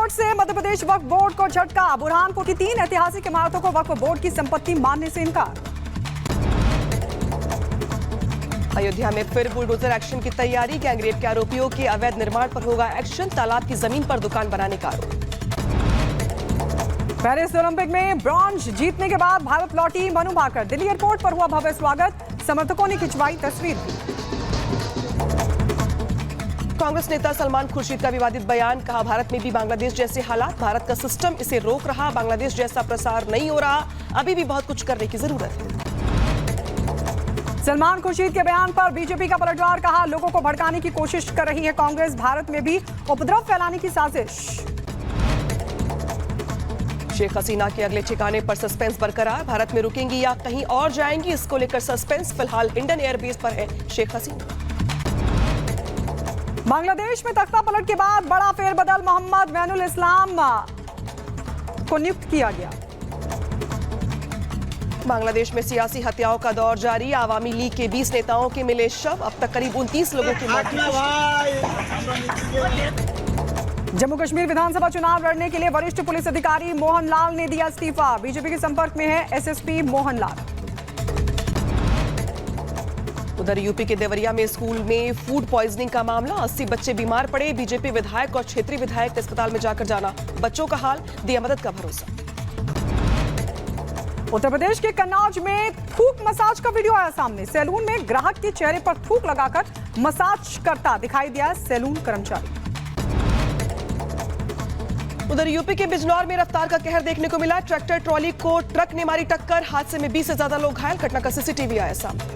Court से मध्य प्रदेश वक्फ board को झटका। बुरहानपुर की 3 ऐतिहासिक इमारतों को वक्फ बोर्ड की संपत्ति मानने से इनकार। अयोध्या में फिर बुलडोजर एक्शन की तैयारी। गैंगरेप के आरोपियों के अवैध निर्माण पर होगा एक्शन। तालाब की जमीन पर दुकान बनाने का आरोप। पेरिस ओलंपिक में ब्रॉन्ज जीतने के बाद भारत लौटी मनु भाकर। दिल्ली एयरपोर्ट पर हुआ भव्य स्वागत। समर्थकों ने खिंचवाई तस्वीर भी। कांग्रेस नेता सलमान खुर्शीद का विवादित बयान। कहा, भारत में भी बांग्लादेश जैसे हालात, भारत का सिस्टम इसे रोक रहा, बांग्लादेश जैसा प्रसार नहीं हो रहा, अभी भी बहुत कुछ करने की जरूरत है। सलमान खुर्शीद के बयान पर बीजेपी का पलटवार। कहा, लोगों को भड़काने की कोशिश कर रही है कांग्रेस, भारत में भी उपद्रव फैलाने की साजिश। शेख हसीना के अगले ठिकाने पर सस्पेंस बरकरार। भारत में रुकेंगी या कहीं और जाएंगी, इसको लेकर सस्पेंस। फिलहाल इंडियन एयरबेस पर है शेख हसीना। बांग्लादेश में तख्ता पलट के बाद बड़ा फेरबदल। मोहम्मद वैनुल इस्लाम को नियुक्त किया गया। बांग्लादेश में सियासी हत्याओं का दौर जारी। आवामी लीग के 20 नेताओं के मिले शव। अब तक करीब 29 लोगों की मौत की पुष्टि। जम्मू कश्मीर विधानसभा चुनाव लड़ने के लिए वरिष्ठ पुलिस अधिकारी मोहन लाल ने दिया इस्तीफा। बीजेपी के संपर्क में है एसएसपी मोहन लाल। उधर यूपी के देवरिया में स्कूल में फूड पॉइजनिंग का मामला। 80 बच्चे बीमार पड़े। बीजेपी विधायक और क्षेत्रीय विधायक अस्पताल में जाकर जाना बच्चों का हाल, दिया मदद का भरोसा। उत्तर प्रदेश के कन्नौज में थूक मसाज का वीडियो आया सामने। सैलून में ग्राहक के चेहरे पर थूक लगाकर मसाज करता दिखाई दिया सैलून कर्मचारी। उधर यूपी के बिजनौर में रफ्तार का कहर देखने को मिला। ट्रैक्टर ट्रॉली को ट्रक ने मारी टक्कर। हादसे में 20 से ज्यादा लोग घायल। घटना का सीसीटीवी आया सामने।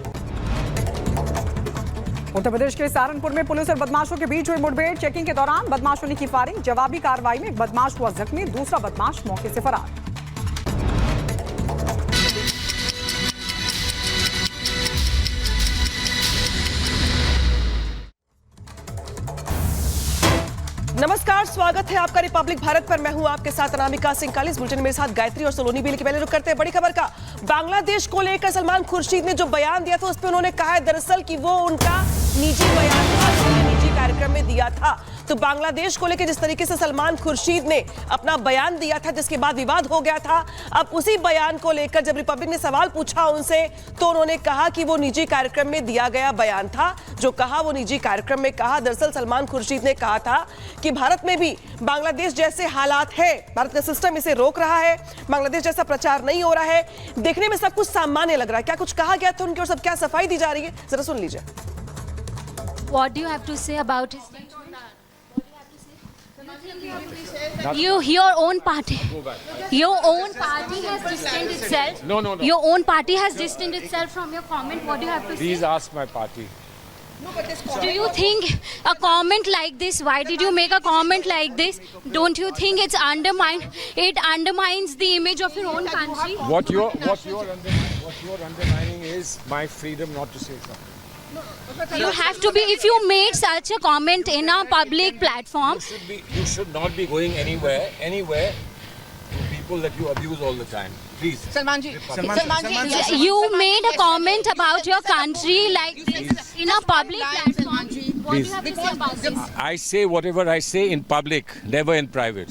उत्तर प्रदेश के सहारनपुर में पुलिस और बदमाशों के बीच हुई मुठभेड़। चेकिंग के दौरान बदमाशों ने की फायरिंग। जवाबी कार्रवाई में एक बदमाश हुआ जख्मी, दूसरा बदमाश मौके से फरार। नमस्कार, स्वागत है आपका रिपब्लिक भारत पर। मैं हूं आपके साथ अनामिका सिंह काली। इस बुलेटिन में मेरे साथ गायत्री और सलोनी भी। पहले रुक करते हैं बड़ी खबर का। बांग्लादेश को लेकर सलमान खुर्शीद ने जो बयान दिया था उस पर उन्होंने कहा है दरअसल कि वो उनका निजी बयान था, जो निजी कार्यक्रम में दिया था। तो बांग्लादेश को लेकर जिस तरीके से सलमान खुर्शीद ने अपना बयान दिया था, जिसके बाद विवाद हो गया था, अब उसी बयान को लेकर जब रिपब्लिक ने सवाल पूछा उनसे तो उन्होंने कहा कि वो निजी कार्यक्रम में दिया गया बयान था। जो कहा वो निजी कार्यक्रम में कहा। दरअसल सलमान खुर्शीद ने कहा था कि भारत में भी बांग्लादेश जैसे हालात है, भारत का सिस्टम इसे रोक रहा है, बांग्लादेश जैसा प्रचार नहीं हो रहा है। देखने में सब कुछ सामान्य लग रहा है। क्या कुछ कहा गया था उनकी और सब क्या सफाई दी जा रही है, जरा सुन लीजिए। What do you have to say about his speech on that? Your own party has distanced itself. No. Your own party has distanced itself from your comment. What do you have to Please say? ask my party. Do you think a comment like this? Why did you make a comment like this? Don't you think it undermines the image of your own country? What you're undermining is my freedom not to say something. You have to be. If you made such a comment in a public platform, You should not be going anywhere to people that you abuse all the time. Please. Salman ji, you made a comment about your country like this in a public platform. What do you have to say about this? I say whatever I say in public, never in private.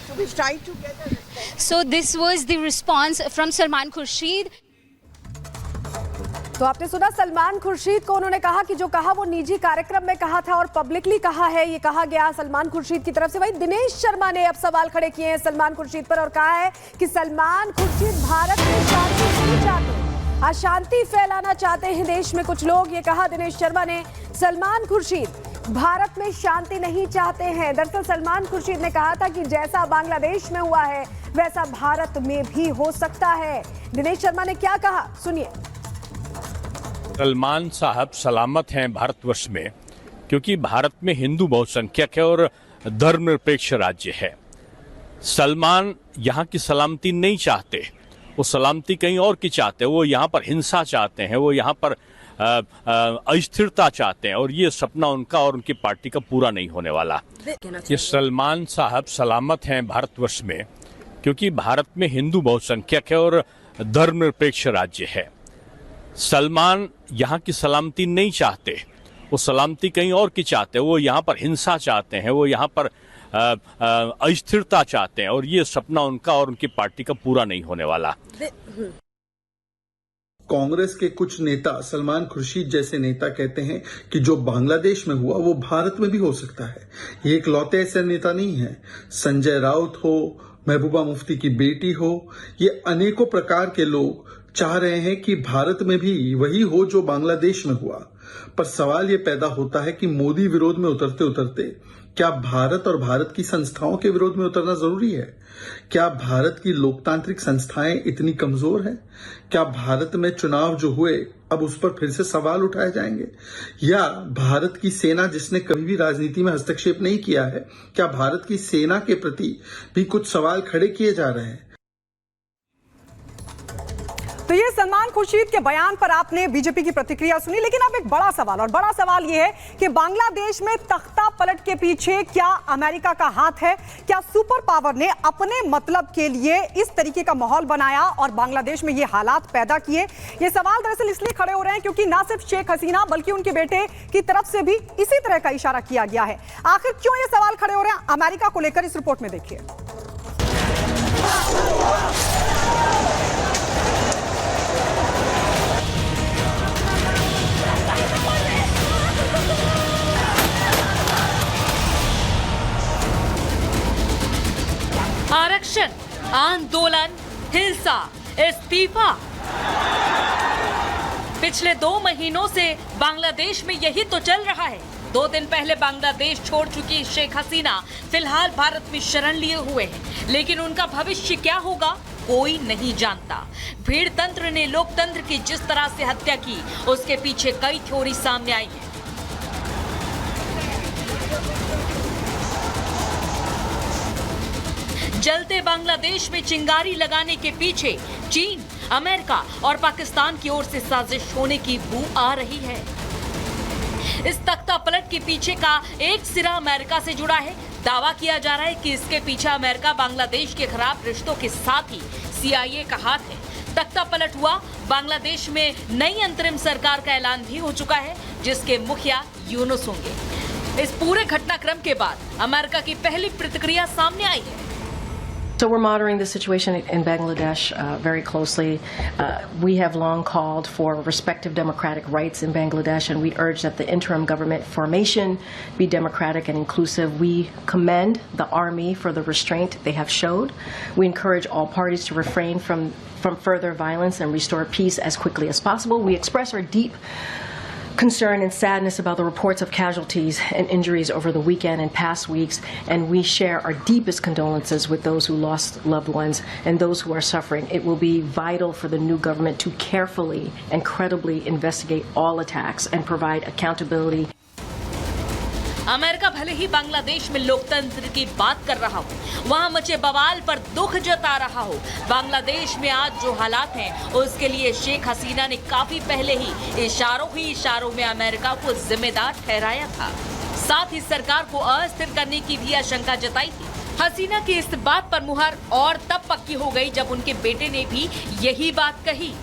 so we tried to get a So this was the response from Salman Khurshid. तो आपने सुना सलमान खुर्शीद को। उन्होंने कहा कि जो कहा वो निजी कार्यक्रम में कहा था और पब्लिकली कहा है, ये कहा गया सलमान खुर्शीद की तरफ से। वहीं दिनेश शर्मा ने अब सवाल खड़े किए हैं सलमान खुर्शीद पर और कहा है कि सलमान खुर्शीद भारत में शांति नहीं चाहते, अशांति फैलाना चाहते हैं देश में कुछ लोग। ये कहा दिनेश शर्मा ने। सलमान खुर्शीद भारत में शांति नहीं चाहते हैं। दरअसल सलमान खुर्शीद ने कहा था कि जैसा बांग्लादेश में हुआ है वैसा भारत में भी हो सकता है। दिनेश शर्मा ने क्या कहा, सुनिए। सलमान साहब सलामत हैं भारतवर्ष में, क्योंकि भारत में हिंदू बहुसंख्यक है और धर्मनिरपेक्ष राज्य है। सलमान यहाँ की सलामती नहीं चाहते, वो सलामती कहीं और की चाहते हैं। वो यहाँ पर हिंसा चाहते हैं, वो यहाँ पर अस्थिरता चाहते हैं, और ये सपना उनका और उनकी पार्टी का पूरा नहीं होने वाला। ये सलमान साहब सलामत हैं भारतवर्ष में, क्योंकि भारत में हिंदू बहुसंख्यक है और धर्मनिरपेक्ष राज्य है। सलमान यहाँ की सलामती नहीं चाहते, वो सलामती कहीं और की चाहते हैं, वो यहाँ पर हिंसा चाहते हैं, वो यहाँ पर अस्थिरता चाहते हैं, और ये सपना उनका और उनकी पार्टी का पूरा नहीं होने वाला। कांग्रेस के कुछ नेता, सलमान खुर्शीद जैसे नेता, कहते हैं कि जो बांग्लादेश में हुआ वो भारत में भी हो सकता है। ये इकलौते ऐसे नेता नहीं है। संजय राउत हो, महबूबा मुफ्ती की बेटी हो, ये अनेकों प्रकार के लोग चाह रहे हैं कि भारत में भी वही हो जो बांग्लादेश में हुआ। पर सवाल ये पैदा होता है कि मोदी विरोध में उतरते उतरते क्या भारत और भारत की संस्थाओं के विरोध में उतरना जरूरी है? क्या भारत की लोकतांत्रिक संस्थाएं इतनी कमजोर हैं? क्या भारत में चुनाव जो हुए अब उस पर फिर से सवाल उठाए जाएंगे? या भारत की सेना, जिसने कभी भी राजनीति में हस्तक्षेप नहीं किया है, क्या भारत की सेना के प्रति भी कुछ सवाल खड़े किए जा रहे हैं? तो ये सलमान खुर्शीद के बयान पर आपने बीजेपी की प्रतिक्रिया सुनी, लेकिन अब एक बड़ा सवाल, और बड़ा सवाल ये है कि बांग्लादेश में तख्ता पलट के पीछे क्या अमेरिका का हाथ है? क्या सुपर पावर ने अपने मतलब के लिए इस तरीके का माहौल बनाया और बांग्लादेश में ये हालात पैदा किए? ये सवाल दरअसल इसलिए खड़े हो रहे हैं क्योंकि ना सिर्फ शेख हसीना बल्कि उनके बेटे की तरफ से भी इसी तरह का इशारा किया गया है। आखिर क्यों ये सवाल खड़े हो रहे हैं अमेरिका को लेकर, इस रिपोर्ट में देखिए। आरक्षण, आंदोलन, हिंसा, इस्तीफा। पिछले 2 महीनों से बांग्लादेश में यही तो चल रहा है। 2 दिन पहले बांग्लादेश छोड़ चुकी शेख हसीना फिलहाल भारत में शरण लिए हुए हैं, लेकिन उनका भविष्य क्या होगा कोई नहीं जानता। भीड़ तंत्र ने लोकतंत्र की जिस तरह से हत्या की, उसके पीछे कई थ्योरी सामने आई है। जलते बांग्लादेश में चिंगारी लगाने के पीछे चीन, अमेरिका और पाकिस्तान की ओर से साजिश होने की बू आ रही है। इस तख्ता पलट के पीछे का एक सिरा अमेरिका से जुड़ा है। दावा किया जा रहा है कि इसके पीछे अमेरिका बांग्लादेश के खराब रिश्तों के साथ ही CIA का हाथ है। तख्ता पलट हुआ, बांग्लादेश में नई अंतरिम सरकार का ऐलान भी हो चुका है, जिसके मुखिया यूनुस होंगे। इस पूरे घटनाक्रम के बाद अमेरिका की पहली प्रतिक्रिया सामने आई है। So we're monitoring the situation in Bangladesh very closely. We have long called for respective democratic rights in Bangladesh, and we urge that the interim government formation be democratic and inclusive. We commend the army for the restraint they have showed. We encourage all parties to refrain from further violence and restore peace as quickly as possible. We express our deep concern and sadness about the reports of casualties and injuries over the weekend and past weeks, and we share our deepest condolences with those who lost loved ones and those who are suffering. It will be vital for the new government to carefully and credibly investigate all attacks and provide accountability. America भले ही बांग्लादेश में लोकतंत्र की बात कर रहा हो, वहां मचे बवाल पर दुख जता रहा हो, बांग्लादेश में आज जो हालात हैं उसके लिए शेख हसीना ने काफी पहले ही इशारों में अमेरिका को जिम्मेदार ठहराया था। साथ ही सरकार को अस्थिर करने की भी आशंका जताई थी। हसीना की इस बात पर मुहर और तब पक्की हो गई जब उनके बेटे ने भी यही बात कही।